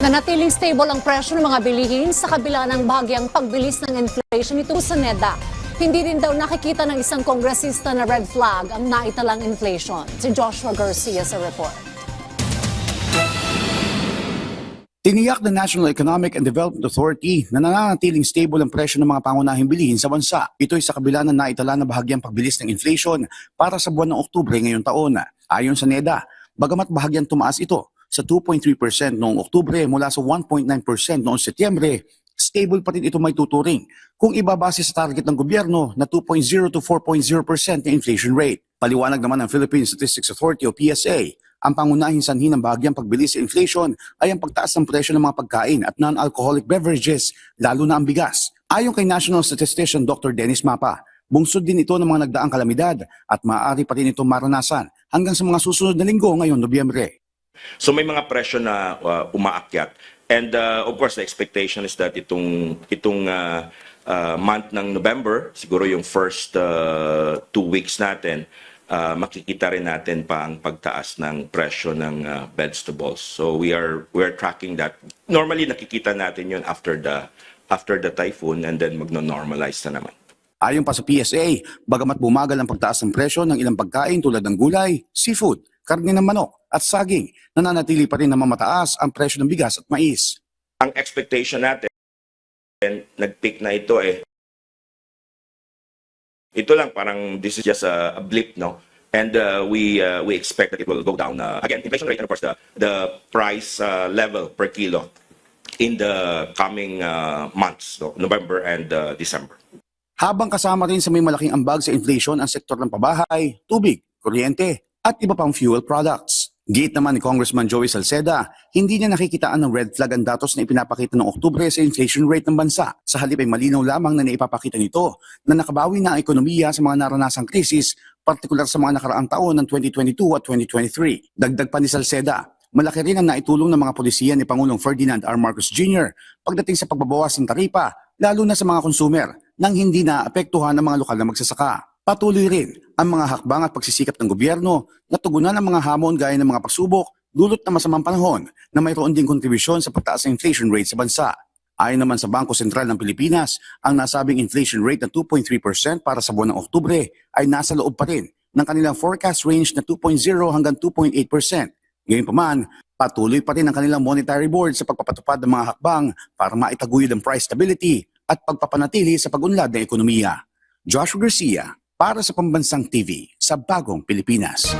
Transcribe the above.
Nanatiling stable ang presyo ng mga bilihin sa kabila ng bahagyang pagbilis ng inflation nito sa NEDA. Hindi rin daw nakikita ng isang kongresista na red flag ang naitalang inflation. Si Joshua Garcia sa report. Tiniyak ng National Economic and Development Authority na nananatiling stable ang presyo ng mga pangunahing bilihin sa bansa. Ito ay sa kabila ng naitala na bahagyang pagbilis ng inflation para sa buwan ng Oktubre ngayong taon. Ayon sa NEDA, bagamat bahagyang tumaas ito sa 2.3% noong Oktubre mula sa 1.9% noong Setyembre, stable pa rin ito may tuturing kung ibabase sa target ng gobyerno na 2.0 to 4.0% na inflation rate. Paliwanag naman ng Philippine Statistics Authority o PSA, ang pangunahing sanhi ng bahagyang pagbilis sa inflation ay ang pagtaas ng presyo ng mga pagkain at non-alcoholic beverages, lalo na ang bigas. Ayon kay National Statistician Dr. Dennis Mapa, bungsod din ito ng mga nagdaang kalamidad at maaari pa rin itong maranasan hanggang sa mga susunod na linggo ngayong Nobyembre. So may mga presyo na umaakyat. And of course, the expectation is that itong month ng November, siguro yung first 2 weeks natin, makikita rin natin pa ang pagtaas ng presyo ng vegetables. So we're tracking that. Normally nakikita natin yun after the typhoon and then magno-normalize na naman. Ayon pa sa PSA, bagamat bumagal ang pagtaas ng presyo ng ilang pagkain tulad ng gulay, seafood, karne ng manok at saging, nananatili pa rin na mamataas ang presyo ng bigas at mais. Ang expectation natin, nag-peak na ito ito lang, parang this is just a blip, no? And we expect that it will go down again, inflation rate and of course the price level per kilo in the coming months, so November and December. Habang kasama rin sa may malaking ambag sa inflation ang sektor ng pabahay, tubig, kuryente at iba pang fuel products. Giit naman ni Congressman Joey Salceda, hindi niya nakikitaan ng red flag ang datos na ipinapakita ng Oktubre sa inflation rate ng bansa. Sa halip ay malinaw lamang na naipapakita nito na nakabawi na ang ekonomiya sa mga naranasang krisis, partikular sa mga nakaraang taon ng 2022 at 2023. Dagdag pa ni Salceda, malaki rin ang naitulong ng mga polisiya ni Pangulong Ferdinand R. Marcos Jr. pagdating sa pagbabawas ng taripa, lalo na sa mga konsumer, nang hindi naapektuhan ng mga lokal na magsasaka. Patuloy rin ang mga hakbang at pagsisikap ng gobyerno na tugunan ang mga hamon gaya ng mga pagsubok dulot na masamang panahon na mayroon ding kontribusyon sa pagtaas ng inflation rate sa bansa. Ayon naman sa Bangko Sentral ng Pilipinas, ang nasabing inflation rate na 2.3% para sa buwan ng Oktubre ay nasa loob pa rin ng kanilang forecast range na 2.0 hanggang 2.8%. Gayunpaman, patuloy pa rin ang kanilang monetary board sa pagpapatupad ng mga hakbang para maitaguyod ang price stability at pagpapanatili sa pag-unlad ng ekonomiya. Joshua Garcia, para sa Pambansang TV sa Bagong Pilipinas.